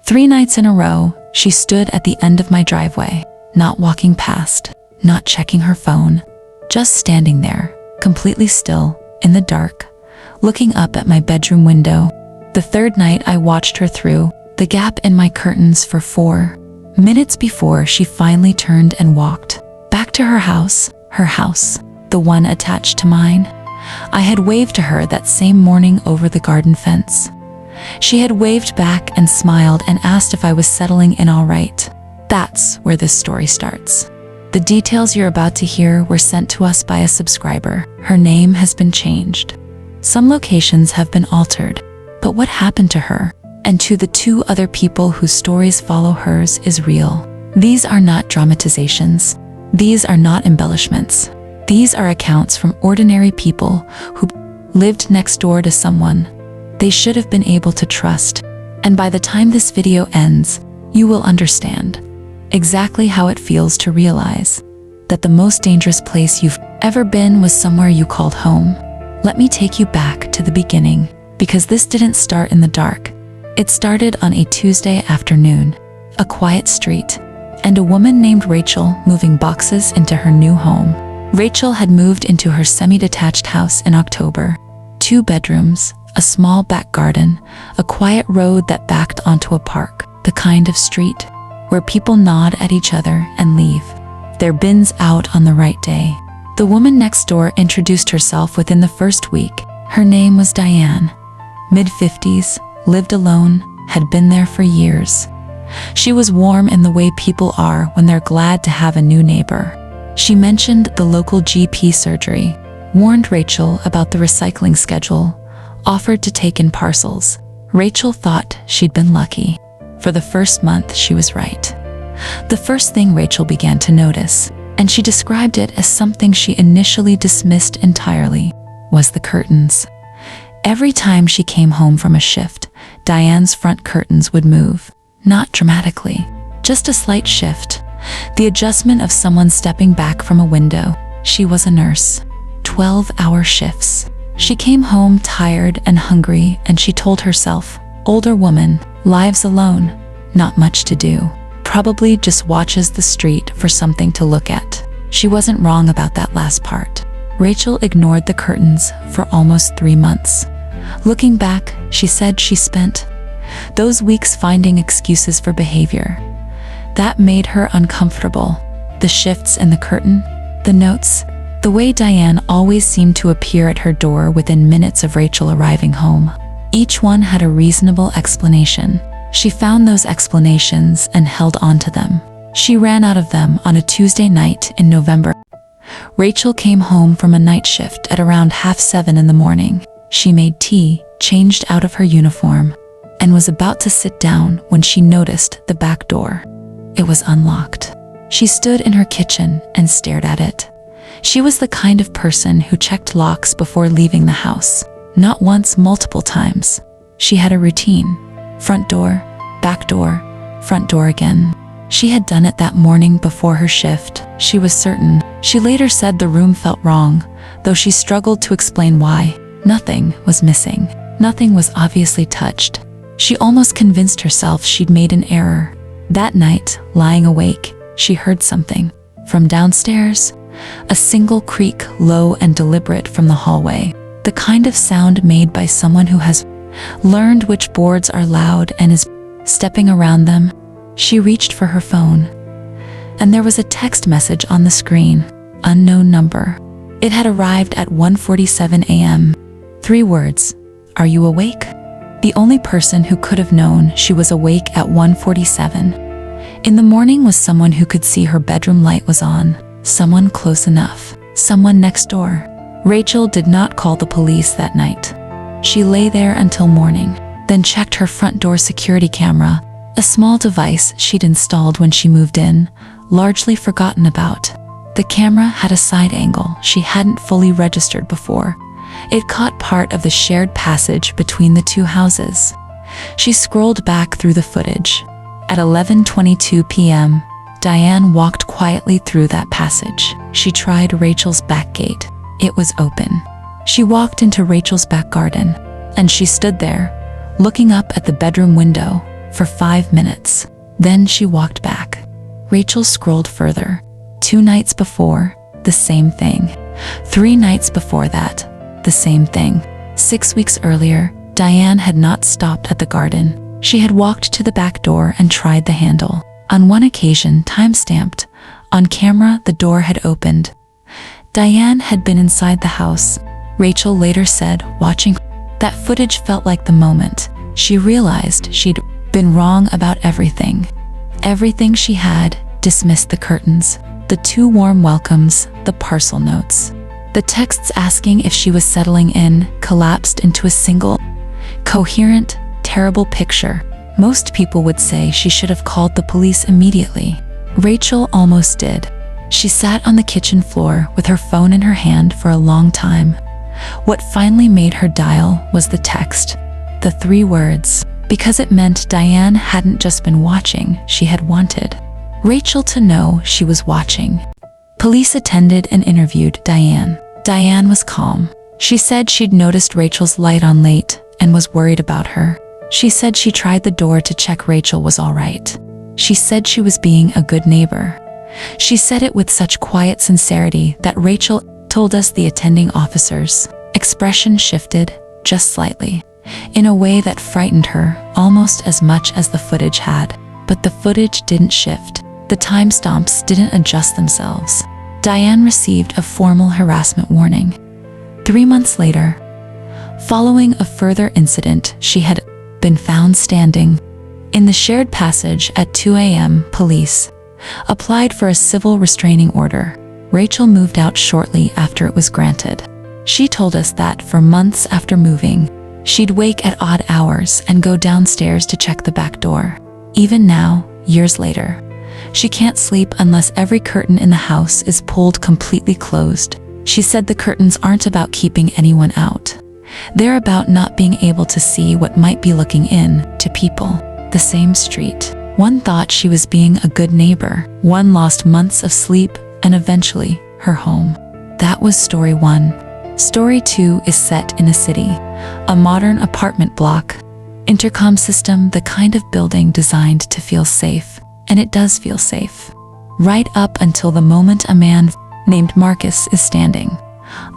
3 nights in a row, she stood at the end of my driveway, not walking past, not checking her phone, just standing there, completely still, in the dark, looking up at my bedroom window. The 3rd night I watched her through the gap in my curtains for 4 minutes before she finally turned and walked back to her house, the one attached to mine. I had waved to her that same morning over the garden fence. She had waved back and smiled and asked if I was settling in all right. That's where this story starts. The details you're about to hear were sent to us by a subscriber. Her name has been changed. Some locations have been altered, but what happened to her and to the 2 other people whose stories follow hers is real. These are not dramatizations. These are not embellishments. These are accounts from ordinary people who lived next door to someone they should have been able to trust. And by the time this video ends, you will understand exactly how it feels to realize that the most dangerous place you've ever been was somewhere you called home. Let me take you back to the beginning, because this didn't start in the dark. It started on a Tuesday afternoon, a quiet street, and a woman named Rachel moving boxes into her new home. Rachel had moved into her semi-detached house in October. 2 bedrooms, a small back garden, a quiet road that backed onto a park, the kind of street where people nod at each other and leave their bins out on the right day. The woman next door introduced herself within the first week. Her name was Diane. Mid-50s, lived alone, had been there for years. She was warm in the way people are when they're glad to have a new neighbor. She mentioned the local GP surgery, warned Rachel about the recycling schedule, offered to take in parcels. Rachel thought she'd been lucky. For the first month, she was right. The first thing Rachel began to notice, and she described it as something she initially dismissed entirely, was the curtains. Every time she came home from a shift, Diane's front curtains would move. Not dramatically, just a slight shift. The adjustment of someone stepping back from a window. She was a nurse. 12-hour shifts. She came home tired and hungry, and she told herself, older woman, lives alone, not much to do. Probably just watches the street for something to look at. She wasn't wrong about that last part. Rachel ignored the curtains for almost 3 months. Looking back, she said she spent those weeks finding excuses for behavior. That made her uncomfortable. The shifts in the curtain, the notes, the way Diane always seemed to appear at her door within minutes of Rachel arriving home. Each one had a reasonable explanation. She found those explanations and held on to them. She ran out of them on a Tuesday night in November. Rachel came home from a night shift at around 7:30 in the morning. She made tea, changed out of her uniform, and was about to sit down when she noticed the back door. It was unlocked. She stood in her kitchen and stared at it. She was the kind of person who checked locks before leaving the house. Not once, multiple times. She had a routine. Front door, back door, front door again. She had done it that morning before her shift. She was certain. She later said the room felt wrong, though she struggled to explain why. Nothing was missing. Nothing was obviously touched. She almost convinced herself she'd made an error. That night, lying awake, she heard something. From downstairs, a single creak, low and deliberate from the hallway. The kind of sound made by someone who has learned which boards are loud and is stepping around them. She reached for her phone, and there was a text message on the screen. Unknown number. It had arrived at 1:47 a.m. 3 words. Are you awake? The only person who could have known she was awake at 1:47 in the morning was someone who could see her bedroom light was on. Someone close enough. Someone next door. Rachel did not call the police that night. She lay there until morning, then checked her front door security camera, a small device she'd installed when she moved in, largely forgotten about. The camera had a side angle she hadn't fully registered before. It caught part of the shared passage between the 2 houses. She scrolled back through the footage. At 11:22 p.m., Diane walked quietly through that passage. She tried Rachel's back gate. It was open. She walked into Rachel's back garden, and she stood there, looking up at the bedroom window. for 5 minutes. Then she walked back. Rachel scrolled further. 2 nights before, the same thing. 3 nights before that, the same thing. 6 weeks earlier, Diane had not stopped at the garden. She had walked to the back door and tried the handle. On one occasion, time-stamped, on camera, the door had opened. Diane had been inside the house. Rachel later said, watching that footage felt like the moment she realized she'd been wrong about everything. Everything she had, dismissed the curtains, the 2 warm welcomes, the parcel notes. The texts asking if she was settling in collapsed into a single, coherent, terrible picture. Most people would say she should have called the police immediately. Rachel almost did. She sat on the kitchen floor with her phone in her hand for a long time. What finally made her dial was the text, the 3 words, because it meant Diane hadn't just been watching, she had wanted Rachel to know she was watching. Police attended and interviewed Diane. Diane was calm. She said she'd noticed Rachel's light on late and was worried about her. She said she tried the door to check Rachel was all right. She said she was being a good neighbor. She said it with such quiet sincerity that Rachel told us the attending officer's expression shifted, just slightly, in a way that frightened her almost as much as the footage had. But the footage didn't shift. The timestamps didn't adjust themselves. Diane received a formal harassment warning. 3 months later, following a further incident, she had been found standing in the shared passage at 2 a.m. Police applied for a civil restraining order. Rachel moved out shortly after it was granted. She told us that for months after moving, she'd wake at odd hours and go downstairs to check the back door. Even now, years later, she can't sleep unless every curtain in the house is pulled completely closed. She said the curtains aren't about keeping anyone out. They're about not being able to see what might be looking in to people. The same street. One thought she was being a good neighbor. One lost months of sleep and eventually her home. That was story 1. Story 2 is set in a city, a modern apartment block, intercom system, the kind of building designed to feel safe. And it does feel safe. Right up until the moment a man named Marcus is standing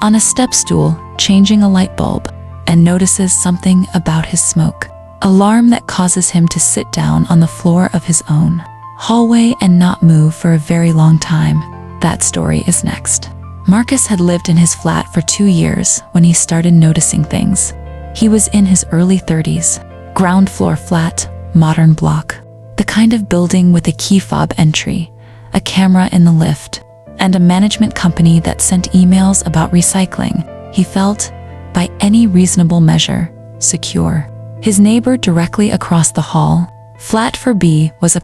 on a step stool, changing a light bulb, and notices something about his smoke. Alarm that causes him to sit down on the floor of his own hallway and not move for a very long time. That story is next. Marcus had lived in his flat for 2 years when he started noticing things. He was in his early 30s. Ground floor flat, modern block. The kind of building with a key fob entry, a camera in the lift, and a management company that sent emails about recycling. He felt, by any reasonable measure, secure. His neighbor directly across the hall, flat 4B, was a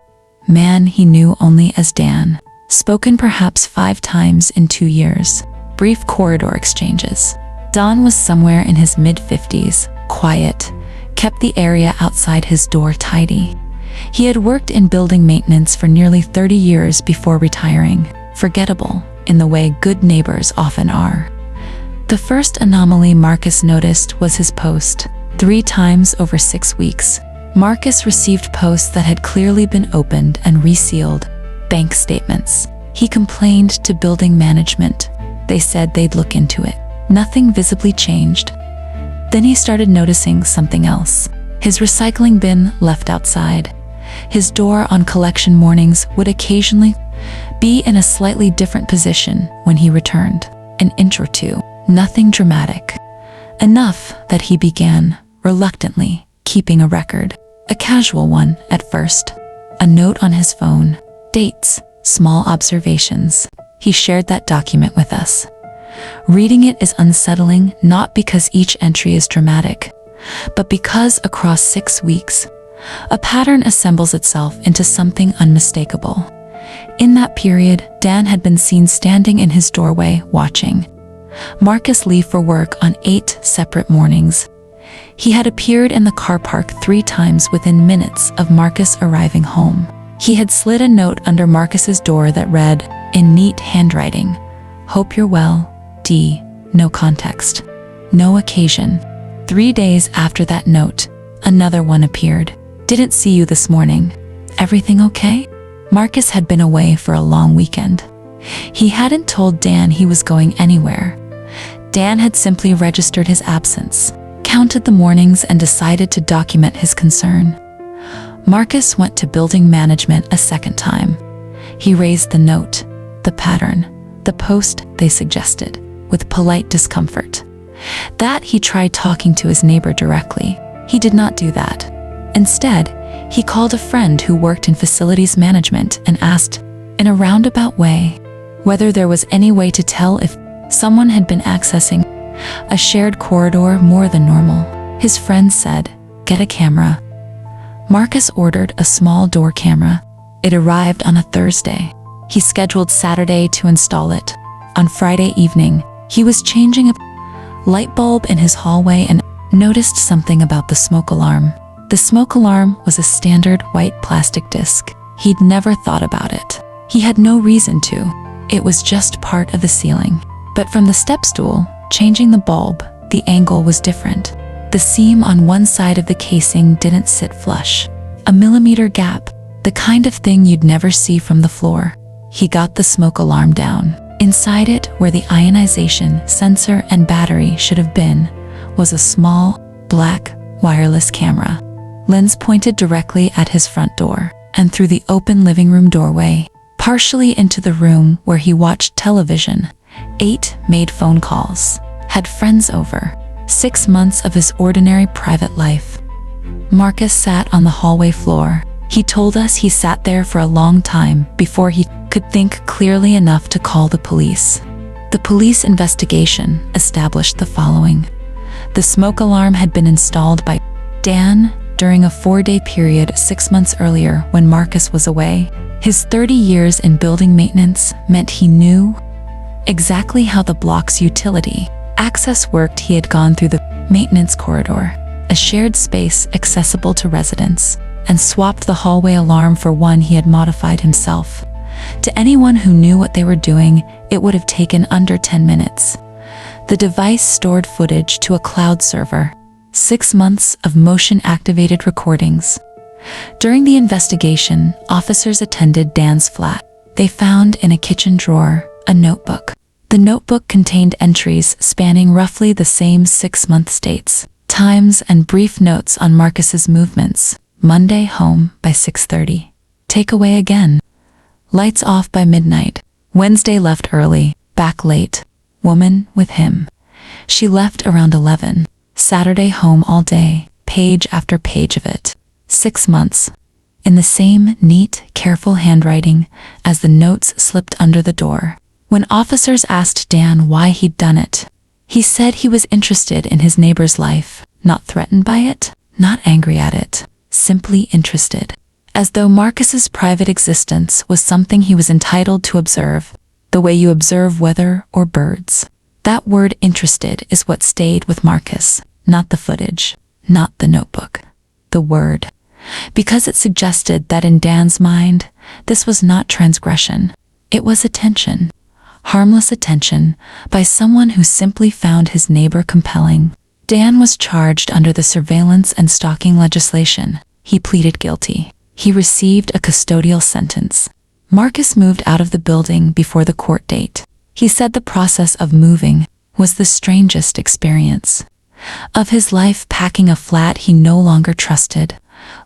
man he knew only as Dan. Spoken perhaps 5 times in 2 years. Brief corridor exchanges. Don was somewhere in his mid-50s, quiet, kept the area outside his door tidy. He had worked in building maintenance for nearly 30 years before retiring, forgettable in the way good neighbors often are. The first anomaly Marcus noticed was his post. 3 times over 6 weeks, Marcus received posts that had clearly been opened and resealed, bank statements. He complained to building management. They said they'd look into it. Nothing visibly changed. Then he started noticing something else. His recycling bin left outside. His door on collection mornings would occasionally be in a slightly different position when he returned. An inch or 2. Nothing dramatic. Enough that he began, reluctantly, keeping a record. A casual one at first. A note on his phone. Dates, small observations. He shared that document with us. Reading it is unsettling, not because each entry is dramatic, but because across 6 weeks, a pattern assembles itself into something unmistakable. In that period, Dan had been seen standing in his doorway, watching Marcus leave for work on 8 separate mornings. He had appeared in the car park 3 times within minutes of Marcus arriving home. He had slid a note under Marcus's door that read, in neat handwriting, "Hope you're well, D." No context. No occasion. 3 days after that note, another one appeared. Didn't see you this morning. Everything okay? Marcus had been away for a long weekend. He hadn't told Dan he was going anywhere. Dan had simply registered his absence, counted the mornings, and decided to document his concern. Marcus went to building management a second time. He raised the note, the pattern, the post they suggested, with polite discomfort. That he tried talking to his neighbor directly. He did not do that. Instead, he called a friend who worked in facilities management and asked, in a roundabout way, whether there was any way to tell if someone had been accessing a shared corridor more than normal. His friend said, "Get a camera." Marcus ordered a small door camera. It arrived on a Thursday. He scheduled Saturday to install it. On Friday evening, he was changing a light bulb in his hallway and noticed something about the smoke alarm. The smoke alarm was a standard white plastic disc. He'd never thought about it. He had no reason to. It was just part of the ceiling. But from the step stool, changing the bulb, the angle was different. The seam on one side of the casing didn't sit flush. A millimeter gap, the kind of thing you'd never see from the floor. He got the smoke alarm down. Inside it, where the ionization sensor and battery should have been, was a small, black, wireless camera. Lens pointed directly at his front door, and through the open living room doorway, partially into the room where he watched television, 8 made phone calls, had friends over, 6 months of his ordinary private life. Marcus sat on the hallway floor. He told us he sat there for a long time before he could think clearly enough to call the police. The police investigation established the following. The smoke alarm had been installed by Dan during a 4-day period 6 months earlier when Marcus was away. His 30 years in building maintenance meant he knew exactly how the block's utility access worked. He had gone through the maintenance corridor, a shared space accessible to residents, and swapped the hallway alarm for one he had modified himself. To anyone who knew what they were doing, it would have taken under 10 minutes. The device stored footage to a cloud server, 6 months of motion-activated recordings. During the investigation, officers attended Dan's flat. They found in a kitchen drawer a notebook. The notebook contained entries spanning roughly the same 6-month dates, times, and brief notes on Marcus's movements. Monday, home by 6:30. Takeaway again. Lights off by midnight. Wednesday, left early, back late. Woman with him. She left around 11. Saturday, home all day, page after page of it. 6 months. In the same neat, careful handwriting as the notes slipped under the door. When officers asked Dan why he'd done it, he said he was interested in his neighbor's life, not threatened by it, not angry at it, simply interested. As though Marcus's private existence was something he was entitled to observe, the way you observe weather or birds. That word interested is what stayed with Marcus, not the footage, not the notebook. The word. Because it suggested that in Dan's mind, this was not transgression. It was attention. Harmless attention by someone who simply found his neighbor compelling. Dan was charged under the surveillance and stalking legislation. He pleaded guilty. He received a custodial sentence. Marcus moved out of the building before the court date. He said the process of moving was the strangest experience of his life, packing a flat he no longer trusted,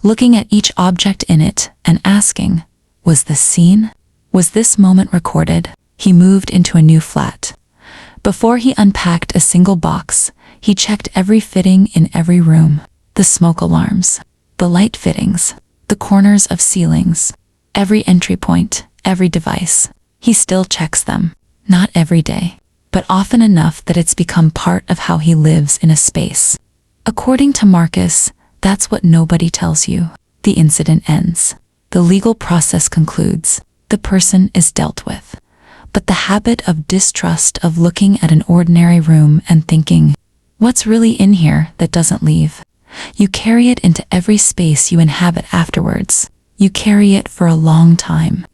looking at each object in it and asking, was this seen? Was this moment recorded? He moved into a new flat. Before he unpacked a single box, he checked every fitting in every room, the smoke alarms, the light fittings, the corners of ceilings, every entry point, every device. He still checks them, not every day, but often enough that it's become part of how he lives in a space. According to Marcus, that's what nobody tells you. The incident ends. The legal process concludes. The person is dealt with. But the habit of distrust of looking at an ordinary room and thinking, what's really in here that doesn't leave? You carry it into every space you inhabit afterwards. You carry it for a long time.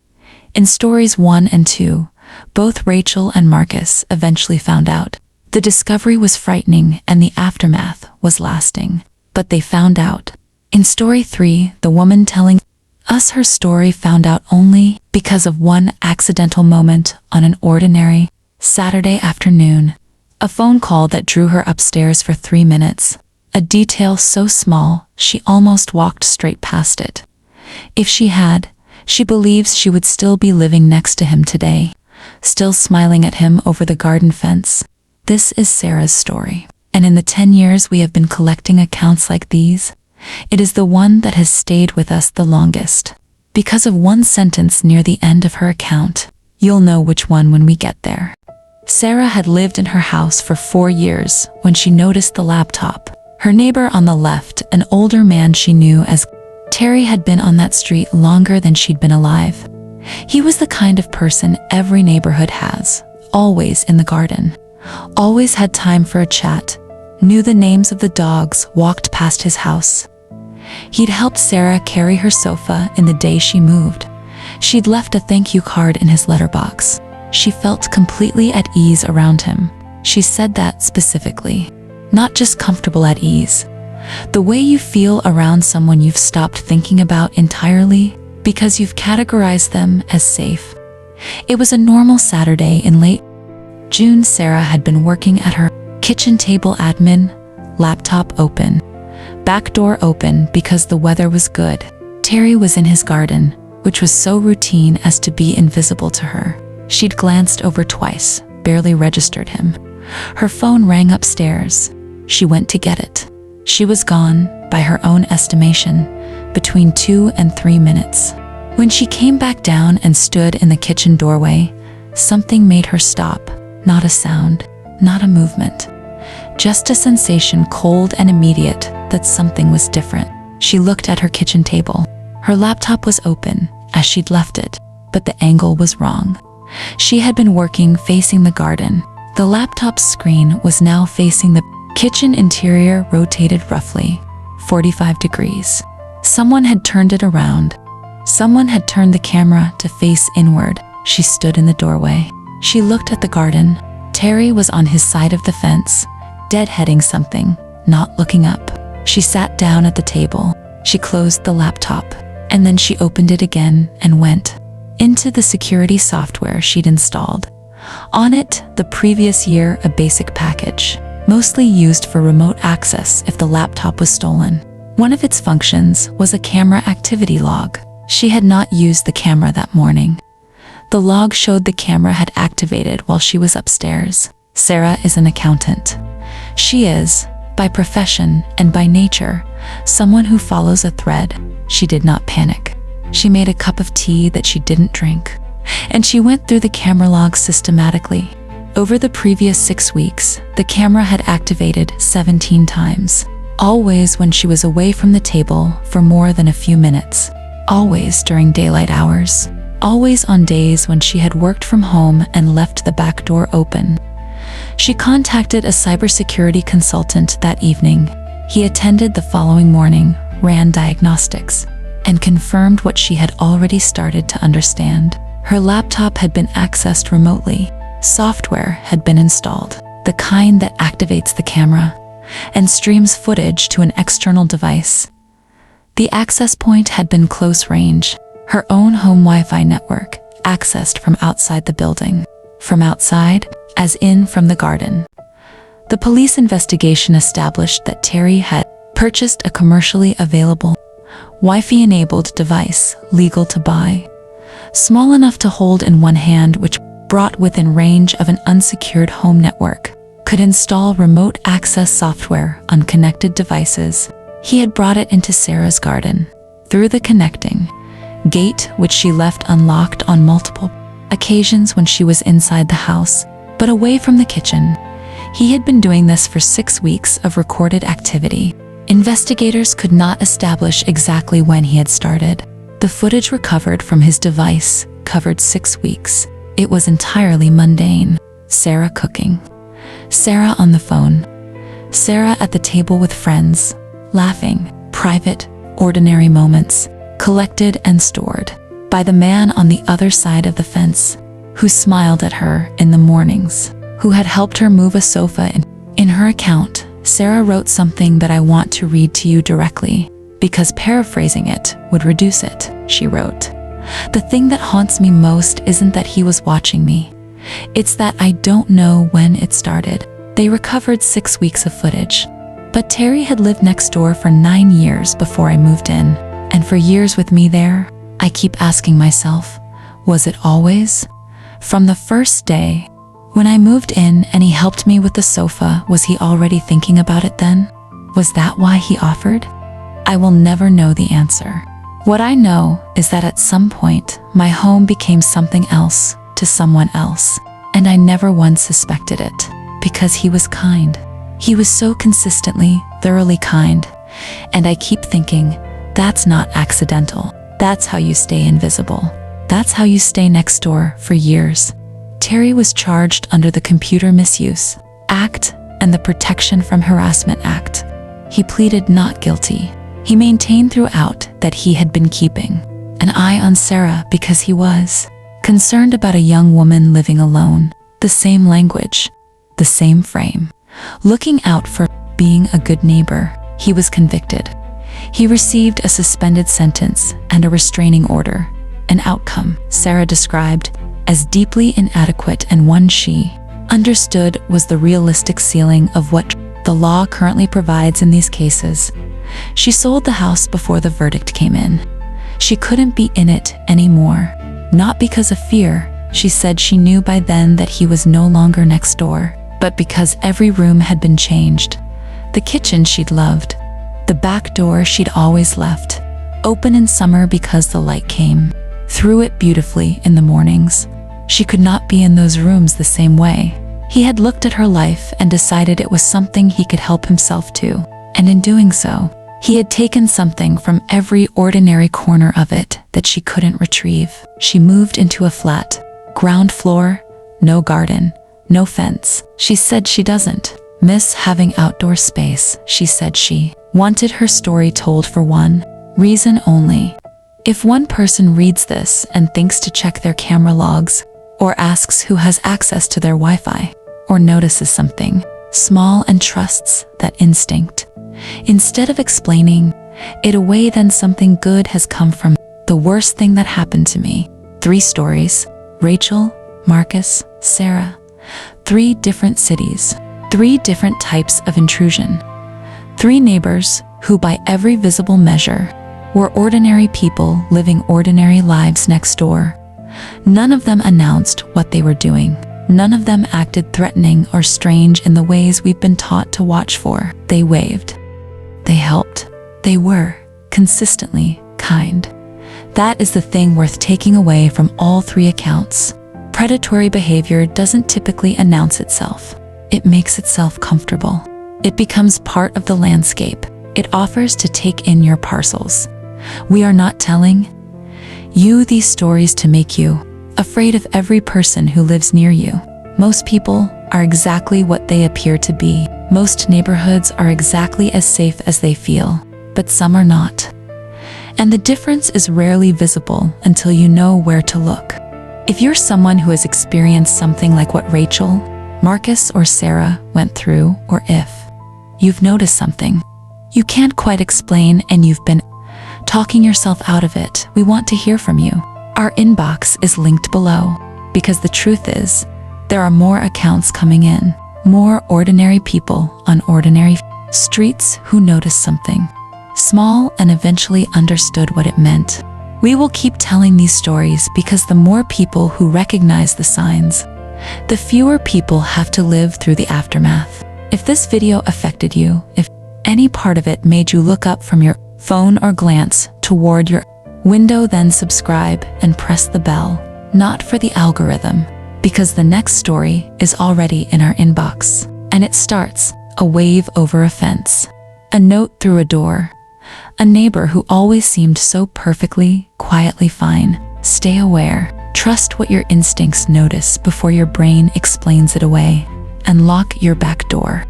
In stories 1 and 2, both Rachel and Marcus eventually found out. The discovery was frightening and the aftermath was lasting. But they found out. In story 3, the woman telling us her story found out only because of one accidental moment on an ordinary Saturday afternoon. A phone call that drew her upstairs for 3 minutes. A detail so small, she almost walked straight past it. If she had, she believes she would still be living next to him today, still smiling at him over the garden fence. This is Sarah's story. And in the 10 years we have been collecting accounts like these, it is the one that has stayed with us the longest. Because of one sentence near the end of her account, you'll know which one when we get there. Sarah had lived in her house for 4 years when she noticed the laptop. Her neighbor on the left, an older man she knew as Terry, had been on that street longer than she'd been alive. He was the kind of person every neighborhood has, always in the garden, always had time for a chat, knew the names of the dogs, walked past his house. He'd helped Sarah carry her sofa in the day she moved. She'd left a thank you card in his letterbox. She felt completely at ease around him. She said that specifically. Not just comfortable at ease. The way you feel around someone you've stopped thinking about entirely because you've categorized them as safe. It was a normal Saturday in late June. Sarah had been working at her kitchen table, admin, laptop open, back door open because the weather was good. Terry was in his garden, which was so routine as to be invisible to her. She'd glanced over twice, barely registered him. Her phone rang upstairs. She went to get it. She was gone, by her own estimation, between 2 and 3 minutes. When she came back down and stood in the kitchen doorway, something made her stop. Not a sound, not a movement. Just a sensation, cold and immediate, that something was different. She looked at her kitchen table. Her laptop was open, as she'd left it, but the angle was wrong. She had been working facing the garden. The laptop's screen was now facing the kitchen interior, rotated roughly 45 degrees. Someone had turned it around. Someone had turned the camera to face inward. She stood in the doorway. She looked at the garden. Terry was on his side of the fence, deadheading something, not looking up. She sat down at the table. She closed the laptop, and then she opened it again and went into the security software she'd installed. On it, the previous year, a basic package, mostly used for remote access if the laptop was stolen. One of its functions was a camera activity log. She had not used the camera that morning. The log showed the camera had activated while she was upstairs. Sarah is an accountant. She is, by profession and by nature, someone who follows a thread. She did not panic. She made a cup of tea that she didn't drink, and she went through the camera logs systematically. Over the previous 6 weeks, the camera had activated 17 times. Always when she was away from the table for more than a few minutes. Always during daylight hours. Always on days when she had worked from home and left the back door open. She contacted a cybersecurity consultant that evening. He attended the following morning, ran diagnostics, and confirmed what she had already started to understand. Her laptop had been accessed remotely. Software had been installed, the kind that activates the camera and streams footage to an external device. The access point had been close range, her own home Wi-Fi network, accessed from outside the building. From outside, as in from the garden. The police investigation established that Terry had purchased a commercially available Wi-Fi-enabled device, legal to buy, small enough to hold in one hand, which brought within range of an unsecured home network, could install remote access software on connected devices. He had brought it into Sarah's garden, through the connecting gate, which she left unlocked on multiple occasions when she was inside the house, but away from the kitchen. He had been doing this for 6 weeks of recorded activity. Investigators could not establish exactly when he had started. The footage recovered from his device covered 6 weeks. It was entirely mundane. Sarah cooking. Sarah on the phone. Sarah at the table with friends, laughing. Private, ordinary moments, collected and stored by the man on the other side of the fence, who smiled at her in the mornings, who had helped her move a sofa. In her account, Sarah wrote something that I want to read to you directly, because paraphrasing it would reduce it, she wrote. The thing that haunts me most isn't that he was watching me. It's that I don't know when it started. They recovered 6 weeks of footage. But Terry had lived next door for 9 years before I moved in. And for years with me there, I keep asking myself, was it always? From the first day, when I moved in and he helped me with the sofa, was he already thinking about it then? Was that why he offered? I will never know the answer. What I know is that at some point, my home became something else to someone else, and I never once suspected it, because he was kind. He was so consistently, thoroughly kind, and I keep thinking, that's not accidental. That's how you stay invisible. That's how you stay next door for years. Terry was charged under the Computer Misuse Act and the Protection from Harassment Act. He pleaded not guilty. He maintained throughout that he had been keeping an eye on Sarah because he was concerned about a young woman living alone, the same language, the same frame, looking out for being a good neighbor. He was convicted. He received a suspended sentence and a restraining order, an outcome Sarah described as deeply inadequate and one she understood was the realistic ceiling of what the law currently provides in these cases. She sold the house before the verdict came in. She couldn't be in it anymore, not because of fear. She said she knew by then that he was no longer next door, but because every room had been changed. The kitchen she'd loved, the back door she'd always left, open in summer because the light came through it beautifully in the mornings. She could not be in those rooms the same way. He had looked at her life and decided it was something he could help himself to, and in doing so, he had taken something from every ordinary corner of it that she couldn't retrieve. She moved into a flat, ground floor, no garden, no fence. She said she doesn't miss having outdoor space. She said she wanted her story told for one reason only. If one person reads this and thinks to check their camera logs, or asks who has access to their Wi-Fi, or notices something small and trusts that instinct, instead of explaining it away, then something good has come from the worst thing that happened to me. 3 stories, Rachel, Marcus, Sarah. 3 different cities, 3 different types of intrusion. 3 neighbors who by every visible measure were ordinary people living ordinary lives next door. None of them announced what they were doing. None of them acted threatening or strange in the ways we've been taught to watch for. They waved. They helped. They were consistently kind. That is the thing worth taking away from all 3 accounts. Predatory behavior doesn't typically announce itself. It makes itself comfortable. It becomes part of the landscape. It offers to take in your parcels. We are not telling you these stories to make you afraid of every person who lives near you. Most people are exactly what they appear to be. Most neighborhoods are exactly as safe as they feel, but some are not. And the difference is rarely visible until you know where to look. If you're someone who has experienced something like what Rachel, Marcus, or Sarah went through, or if you've noticed something you can't quite explain and you've been talking yourself out of it, we want to hear from you. Our inbox is linked below, because the truth is, there are more accounts coming in, more ordinary people on ordinary streets who noticed something small and eventually understood what it meant. We will keep telling these stories because the more people who recognize the signs, the fewer people have to live through the aftermath. If this video affected you, if any part of it made you look up from your phone or glance toward your window, then subscribe and press the bell, not for the algorithm, because the next story is already in our inbox. And it starts, a wave over a fence, a note through a door, a neighbor who always seemed so perfectly, quietly fine. Stay aware. Trust what your instincts notice before your brain explains it away. And lock your back door.